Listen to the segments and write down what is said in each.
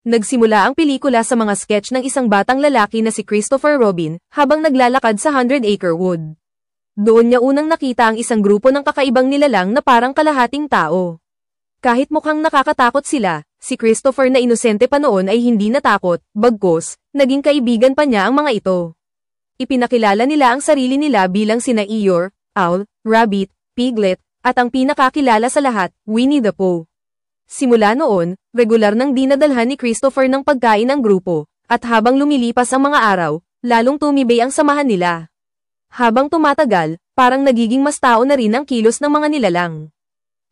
Nagsimula ang pelikula sa mga sketch ng isang batang lalaki na si Christopher Robin habang naglalakad sa 100-acre wood. Doon niya unang nakita ang isang grupo ng kakaibang nilalang na parang kalahating tao. Kahit mukhang nakakatakot sila, si Christopher na inosente pa noon ay hindi natakot, bagkus, naging kaibigan pa niya ang mga ito. Ipinakilala nila ang sarili nila bilang sina Eeyore, Owl, Rabbit, Piglet, at ang pinakakilala sa lahat, Winnie the Pooh. Simula noon, regular nang dinadalhan ni Christopher ng pagkain ang grupo, at habang lumilipas ang mga araw, lalong tumibay ang samahan nila. Habang tumatagal, parang nagiging mas tao na rin ang kilos ng mga nilalang.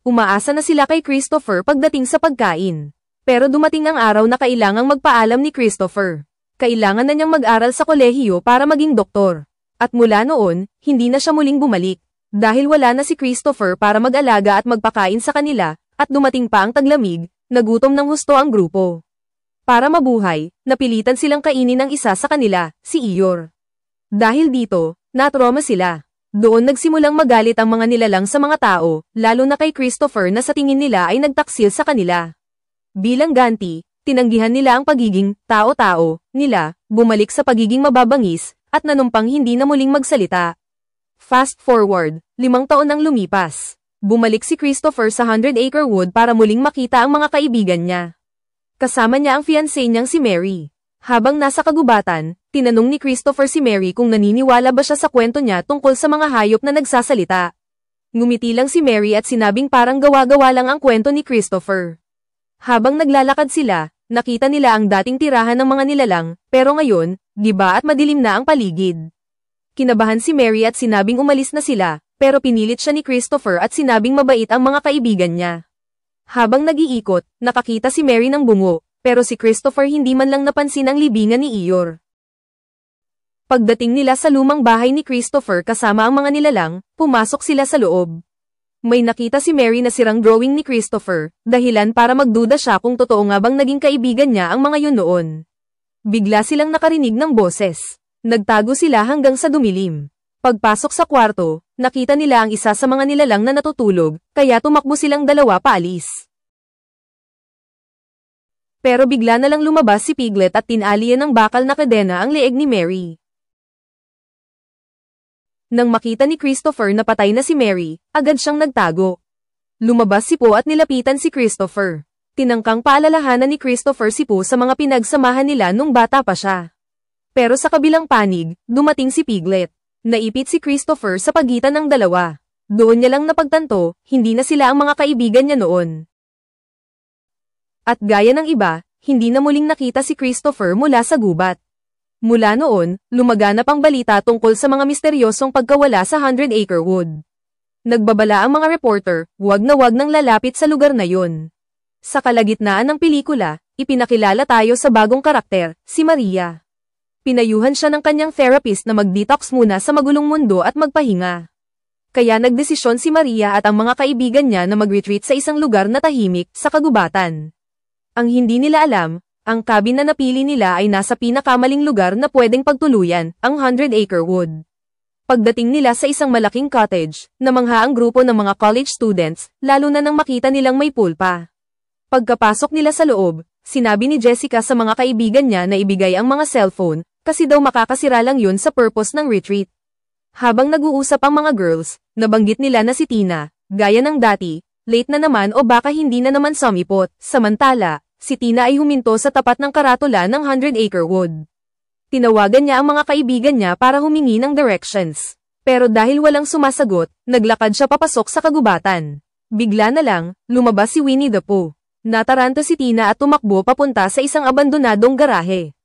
Umaasa na sila kay Christopher pagdating sa pagkain. Pero dumating ang araw na kailangang magpaalam ni Christopher. Kailangan na niyang mag-aral sa kolehiyo para maging doktor. At mula noon, hindi na siya muling bumalik. Dahil wala na si Christopher para mag-alaga at magpakain sa kanila, at dumating pa ang taglamig, nagutom ng husto ang grupo. Para mabuhay, napilitan silang kainin ang isa sa kanila, si Eeyore. Dahil dito, natroma sila. Doon nagsimulang magalit ang mga nilalang sa mga tao, lalo na kay Christopher na sa tingin nila ay nagtaksil sa kanila. Bilang ganti, tinanggihan nila ang pagiging tao-tao nila, bumalik sa pagiging mababangis, at nanumpang hindi na muling magsalita. Fast forward, 5 taon ang lumipas. Bumalik si Christopher sa 100-acre wood para muling makita ang mga kaibigan niya. Kasama niya ang fiancé niyang si Mary. Habang nasa kagubatan, tinanong ni Christopher si Mary kung naniniwala ba siya sa kwento niya tungkol sa mga hayop na nagsasalita. Ngumiti lang si Mary at sinabing parang gawa-gawa lang ang kwento ni Christopher. Habang naglalakad sila, nakita nila ang dating tirahan ng mga nilalang, pero ngayon, giba at madilim na ang paligid. Kinabahan si Mary at sinabing umalis na sila, pero pinilit siya ni Christopher at sinabing mabait ang mga kaibigan niya. Habang nag-iikot, nakakita si Mary ng bungo, pero si Christopher hindi man lang napansin ang libingan ni Eeyore. Pagdating nila sa lumang bahay ni Christopher kasama ang mga nilalang, pumasok sila sa loob. May nakita si Mary na sirang drawing ni Christopher, dahilan para magduda siya kung totoo nga bang naging kaibigan niya ang mga yun noon. Bigla silang nakarinig ng boses. Nagtago sila hanggang sa dumilim. Pagpasok sa kwarto, nakita nila ang isa sa mga nilalang na natutulog, kaya tumakbo silang dalawa paalis. Pero bigla na lang lumabas si Piglet at tinalian ng bakal na kadena ang leeg ni Mary. Nang makita ni Christopher na patay na si Mary, agad siyang nagtago. Lumabas si Pooh at nilapitan si Christopher. Tinangkang paalalahanan ni Christopher si Pooh sa mga pinagsamahan nila nung bata pa siya. Pero sa kabilang panig, dumating si Piglet. Naipit si Christopher sa pagitan ng dalawa. Doon niya lang napagtanto, hindi na sila ang mga kaibigan niya noon. At gaya ng iba, hindi na muling nakita si Christopher mula sa gubat. Mula noon, lumaganap ang balita tungkol sa mga misteryosong pagkawala sa 100-acre wood. Nagbabala ang mga reporter, wag nang lalapit sa lugar na yun. Sa kalagitnaan ng pelikula, ipinakilala tayo sa bagong karakter, si Maria. Pinayuhan siya ng kanyang therapist na mag-detox muna sa magulong mundo at magpahinga. Kaya nagdesisyon si Maria at ang mga kaibigan niya na mag-retreat sa isang lugar na tahimik, sa kagubatan. Ang hindi nila alam, ang cabin na napili nila ay nasa pinakamaling lugar na pwedeng pagtuluyan, ang 100-acre wood. Pagdating nila sa isang malaking cottage, namangha ang grupo ng mga college students, lalo na nang makita nilang may pool pa. Pagkapasok nila sa loob, sinabi ni Jessica sa mga kaibigan niya na ibigay ang mga cellphone, kasi daw makakasira lang yun sa purpose ng retreat. Habang nag-uusap ang mga girls, nabanggit nila na si Tina, gaya ng dati, late na naman o baka hindi na naman sumipot. Samantala, si Tina ay huminto sa tapat ng karatula ng 100-acre wood. Tinawagan niya ang mga kaibigan niya para humingi ng directions. Pero dahil walang sumasagot, naglakad siya papasok sa kagubatan. Bigla na lang, lumabas si Winnie the Pooh. Nataranta si Tina at tumakbo papunta sa isang abandonadong garahe.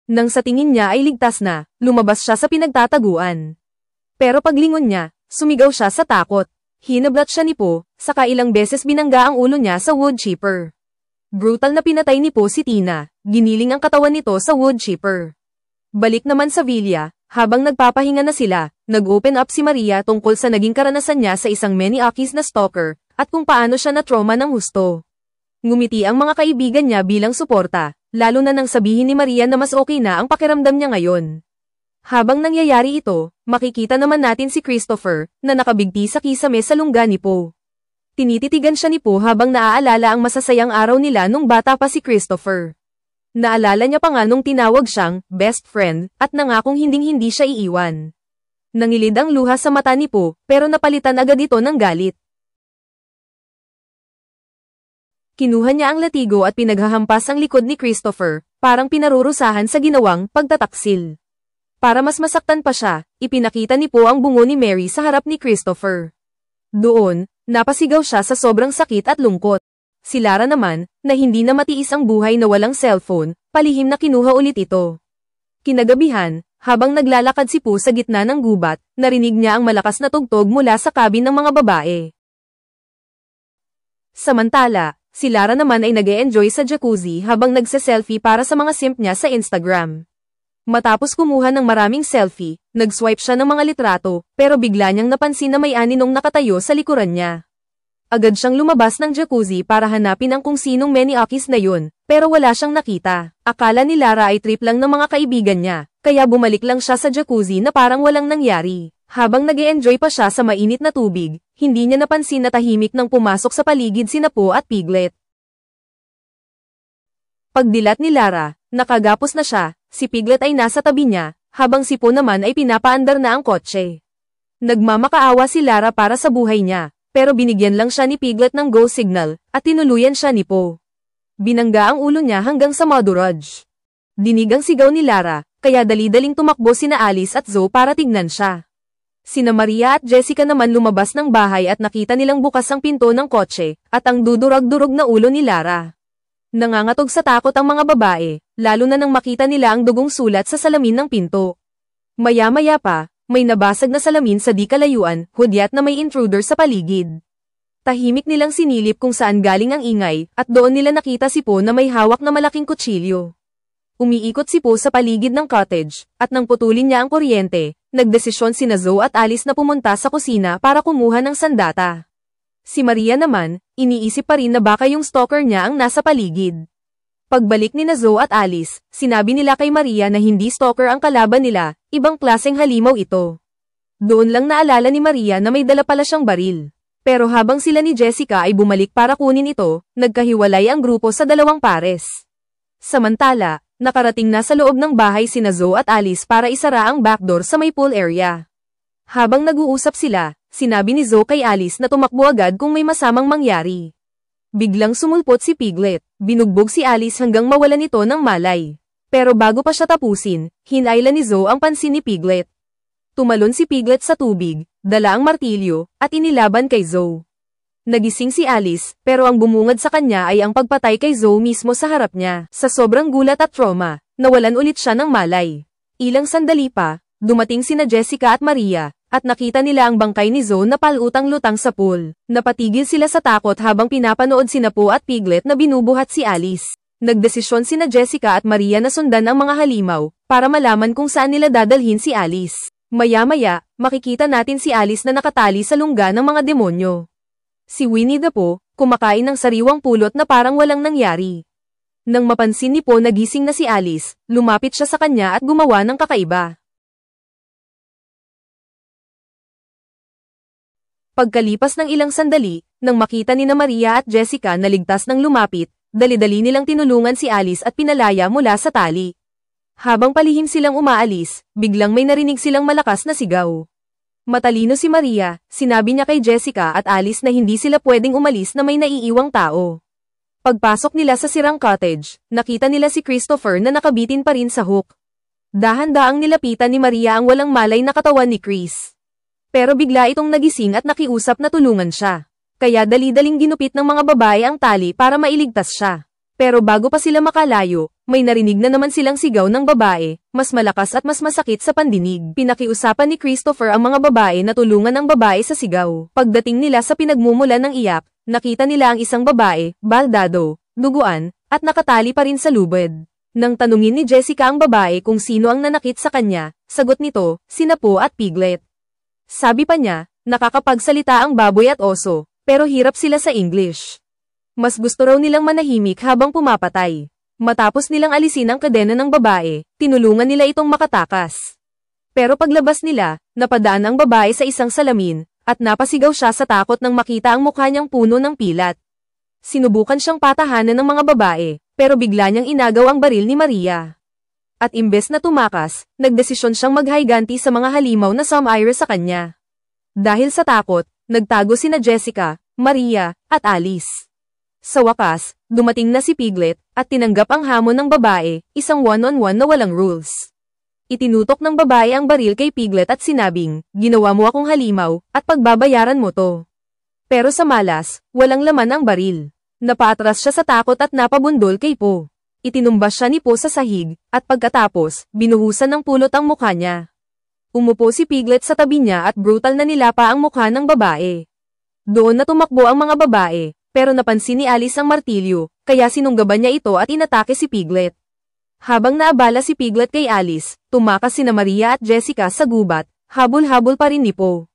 Nang sa tingin niya ay ligtas na, lumabas siya sa pinagtataguan. Pero paglingon niya, sumigaw siya sa takot. Hinablat siya ni Pooh, saka ilang beses binangga ang ulo niya sa wood chipper. Brutal na pinatay ni Pooh si Tina, giniling ang katawan nito sa wood chipper. Balik naman sa villa, habang nagpapahinga na sila, nag-open up si Maria tungkol sa naging karanasan niya sa isang many-akis na stalker, at kung paano siya na-trauma ng husto. Ngumiti ang mga kaibigan niya bilang suporta, lalo na nang sabihin ni Maria na mas okay na ang pakiramdam niya ngayon. Habang nangyayari ito, makikita naman natin si Christopher, na nakabigti sa kisame sa lungga ni Pooh. Tinititigan siya ni Po habang naaalala ang masasayang araw nila nung bata pa si Christopher. Naalala niya pa nga nung tinawag siyang best friend at nangakong hinding-hindi siya iiwan. Nangilid ang luha sa mata ni Po, pero napalitan agad ito ng galit. Kinuha niya ang latigo at pinaghahampas ang likod ni Christopher, parang pinarurusahan sa ginawang pagtataksil. Para mas masaktan pa siya, ipinakita ni Po ang bungo ni Mary sa harap ni Christopher. Doon, napasigaw siya sa sobrang sakit at lungkot. Si Lara naman, na hindi na matiis ang buhay na walang cellphone, palihim na kinuha ulit ito. Kinagabihan, habang naglalakad si Po sa gitna ng gubat, narinig niya ang malakas na tugtog mula sa cabin ng mga babae. Samantala, si Lara naman ay nag-e-enjoy sa jacuzzi habang nagse-selfie para sa mga simp niya sa Instagram. Matapos kumuha ng maraming selfie, nag-swipe siya ng mga litrato, pero bigla niyang napansin na may aninong nakatayo sa likuran niya. Agad siyang lumabas ng jacuzzi para hanapin ang kung sinong Maniakis na yun, pero wala siyang nakita. Akala ni Lara ay trip lang ng mga kaibigan niya, kaya bumalik lang siya sa jacuzzi na parang walang nangyari. Habang nag-e-enjoy pa siya sa mainit na tubig, hindi niya napansin na tahimik nang pumasok sa paligid sina Po at Piglet. Pagdilat ni Lara, nakagapos na siya, si Piglet ay nasa tabi niya, habang si Po naman ay pinapaandar na ang kotse. Nagmamakaawa si Lara para sa buhay niya, pero binigyan lang siya ni Piglet ng go signal, at tinuluyan siya ni Po. Binangga ang ulo niya hanggang sa madurage. Dinig ang sigaw ni Lara, kaya dali-daling tumakbo sina Alice at Zoe para tignan siya. Sina Maria at Jessica naman lumabas ng bahay at nakita nilang bukas ang pinto ng kotse, at ang dudurog-durog na ulo ni Lara. Nangangatog sa takot ang mga babae, lalo na nang makita nila ang dugong sulat sa salamin ng pinto. Maya-maya pa, may nabasag na salamin sa di kalayuan, hudyat na may intruder sa paligid. Tahimik nilang sinilip kung saan galing ang ingay, at doon nila nakita si Po na may hawak na malaking kutsilyo. Umiikot si Po sa paligid ng cottage, at nang putulin niya ang kuryente, nagdesisyon sina Zoe at Alice na pumunta sa kusina para kumuha ng sandata. Si Maria naman, iniisip pa rin na baka yung stalker niya ang nasa paligid. Pagbalik ni Zoe at Alice, sinabi nila kay Maria na hindi stalker ang kalaban nila, ibang klaseng halimaw ito. Doon lang naalala ni Maria na may dala pala siyang baril. Pero habang sila ni Jessica ay bumalik para kunin ito, nagkahiwalay ang grupo sa dalawang pares. Samantala, nakarating na sa loob ng bahay sina Zoe at Alice para isara ang backdoor sa may pool area. Habang nag-uusap sila, sinabi ni Zoe kay Alice na tumakbo agad kung may masamang mangyari. Biglang sumulpot si Piglet, binugbog si Alice hanggang mawalan ito ng malay. Pero bago pa siya tapusin, hinayla ni Zoe ang pansin ni Piglet. Tumalon si Piglet sa tubig, dala ang martilyo, at inilaban kay Zoe. Nagising si Alice, pero ang bumungad sa kanya ay ang pagpatay kay Zoe mismo sa harap niya. Sa sobrang gulat at trauma, nawalan ulit siya ng malay. Ilang sandali pa, dumating sina Jessica at Maria, at nakita nila ang bangkay ni Zoe na palutang-lutang sa pool. Napatigil sila sa takot habang pinapanood sina Po at Piglet na binubuhat si Alice. Nagdesisyon sina Jessica at Maria na sundan ang mga halimaw, para malaman kung saan nila dadalhin si Alice. Maya-maya, makikita natin si Alice na nakatali sa lungga ng mga demonyo. Si Winnie the Pooh, kumakain ng sariwang pulot na parang walang nangyari. Nang mapansin ni Po na gising na si Alice, lumapit siya sa kanya at gumawa ng kakaiba. Pagkalipas ng ilang sandali, nang makita ni Maria at Jessica na ligtas nang lumapit, dali-dali nilang tinulungan si Alice at pinalaya mula sa tali. Habang palihim silang umaalis, biglang may narinig silang malakas na sigaw. Matalino si Maria, sinabi niya kay Jessica at Alice na hindi sila pwedeng umalis na may naiiwang tao. Pagpasok nila sa sirang cottage, nakita nila si Christopher na nakabitin pa rin sa hook. Dahan-daang nilapitan ni Maria ang walang malay na katawan ni Chris. Pero bigla itong nagising at nakiusap na tulungan siya. Kaya dali-daling ginupit ng mga babae ang tali para mailigtas siya. Pero bago pa sila makalayo, may narinig na naman silang sigaw ng babae, mas malakas at mas masakit sa pandinig. Pinakiusapan ni Christopher ang mga babae na tulungan ang babae sa sigaw. Pagdating nila sa pinagmumulan ng iyak, nakita nila ang isang babae, baldado, duguan, at nakatali pa rin sa lubid. Nang tanungin ni Jessica ang babae kung sino ang nanakit sa kanya, sagot nito, sina Po at Piglet. Sabi pa niya, nakakapagsalita ang baboy at oso, pero hirap sila sa English. Mas gusto raw nilang manahimik habang pumapatay. Matapos nilang alisin ang kadena ng babae, tinulungan nila itong makatakas. Pero paglabas nila, napadaan ang babae sa isang salamin, at napasigaw siya sa takot nang makita ang mukha niyang puno ng pilat. Sinubukan siyang patahanan ng mga babae, pero bigla niyang inagaw ang baril ni Maria. At imbes na tumakas, nagdesisyon siyang maghiganti sa mga halimaw na sumire sa kanya. Dahil sa takot, nagtago sina Jessica, Maria, at Alice. Sa wakas, dumating na si Piglet, at tinanggap ang hamon ng babae, isang one-on-one na walang rules. Itinutok ng babae ang baril kay Piglet at sinabing, "Ginawa mo akong halimaw, at pagbabayaran mo to." Pero sa malas, walang laman ang baril. Napaatras siya sa takot at napabundol kay Po. Itinumbas siya ni Po sa sahig, at pagkatapos, binuhusan ng pulot ang mukha niya. Umupo si Piglet sa tabi niya at brutal na nilapa ang mukha ng babae. Doon na tumakbo ang mga babae, pero napansin ni Alice ang martilyo, kaya sinunggaban niya ito at inatake si Piglet. Habang naabala si Piglet kay Alice, tumakas sina Maria at Jessica sa gubat, habol-habol pa rin ni Po.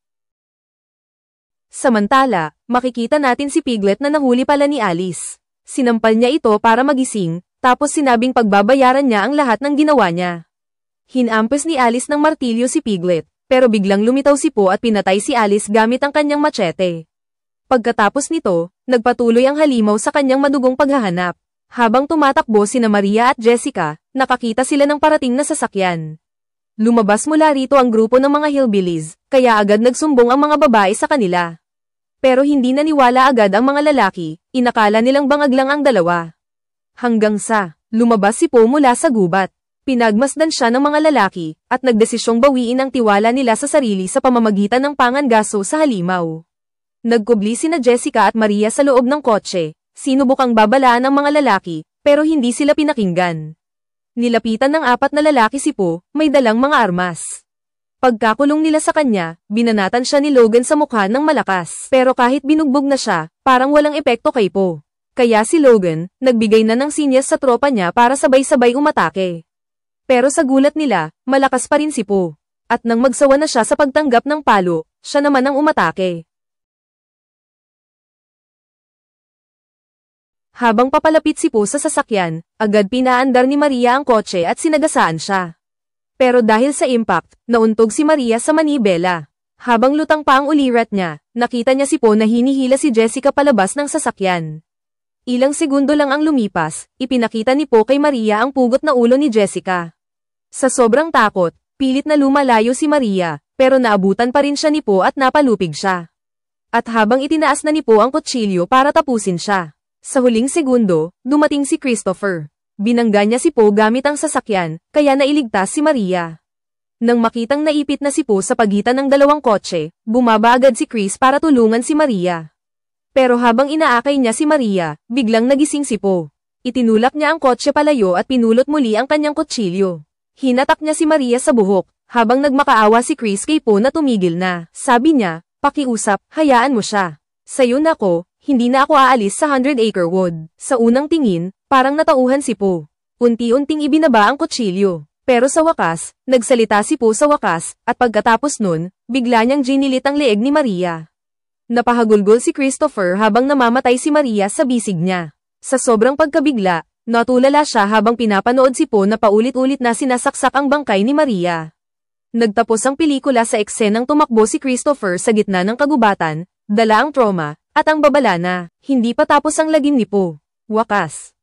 Samantala, makikita natin si Piglet na nahuli pala ni Alice. Sinampal niya ito para magising, tapos sinabing pagbabayaran niya ang lahat ng ginawa niya. Hinampes ni Alice ng martilyo si Piglet, pero biglang lumitaw si Po at pinatay si Alice gamit ang kanyang machete. Pagkatapos nito, nagpatuloy ang halimaw sa kanyang madugong paghahanap. Habang tumatakbo sina Maria at Jessica, nakakita sila ng parating na sasakyan. Lumabas mula rito ang grupo ng mga hillbillies, kaya agad nagsumbong ang mga babae sa kanila. Pero hindi naniwala agad ang mga lalaki, inakala nilang bangag lang ang dalawa. Hanggang sa, lumabas si Po mula sa gubat. Pinagmasdan siya ng mga lalaki, at nagdesisyong bawiin ang tiwala nila sa sarili sa pamamagitan ng pangangaso sa halimaw. Nagkubli sina Jessica at Maria sa loob ng kotse, sinubukang babalaan ang mga lalaki, pero hindi sila pinakinggan. Nilapitan ng 4 na lalaki si Po, may dalang mga armas. Pagkakulong nila sa kanya, binanatan siya ni Logan sa mukha ng malakas. Pero kahit binugbog na siya, parang walang epekto kay Po. Kaya si Logan, nagbigay na ng sinyas sa tropa niya para sabay-sabay umatake. Pero sa gulat nila, malakas pa rin si Po. At nang magsawa na siya sa pagtanggap ng palo, siya naman ang umatake. Habang papalapit si Po sa sasakyan, agad pinaandar ni Maria ang kotse at sinagasaan siya. Pero dahil sa impact, nauntog si Maria sa manibela. Habang lutang pa ang ulirat niya, nakita niya si Po na hinihila si Jessica palabas ng sasakyan. Ilang segundo lang ang lumipas, ipinakita ni Po kay Maria ang pugot na ulo ni Jessica. Sa sobrang takot, pilit na lumalayo si Maria, pero naabutan pa rin siya ni Po at napalupig siya. At habang itinaas na ni Po ang kutsilyo para tapusin siya, sa huling segundo, dumating si Christopher. Binangga niya si Po gamit ang sasakyan, kaya nailigtas si Maria. Nang makitang naipit na si Po sa pagitan ng dalawang kotse, bumaba agad si Chris para tulungan si Maria. Pero habang inaakay niya si Maria, biglang nagising si Po. Itinulak niya ang kotse palayo at pinulot muli ang kanyang kutsilyo. Hinatak niya si Maria sa buhok, habang nagmakaawa si Chris kay Po na tumigil na. Sabi niya, "Pakiusap, hayaan mo siya. Sayo na ko, hindi na ako aalis sa 100-acre wood." Sa unang tingin, parang natauhan si Po. Unti-unting ibinaba ang kutsilyo. Pero sa wakas, nagsalita si Po sa wakas, at pagkatapos nun, bigla niyang ginilit ang leeg ni Maria. Napahagulgol si Christopher habang namamatay si Maria sa bisig niya. Sa sobrang pagkabigla, natulala siya habang pinapanood si Po na paulit-ulit na sinasaksak ang bangkay ni Maria. Nagtapos ang pelikula sa eksenang tumakbo si Christopher sa gitna ng kagubatan, dala ang trauma, at ang babala na, hindi pa tapos ang lagim ni Po. Wakas.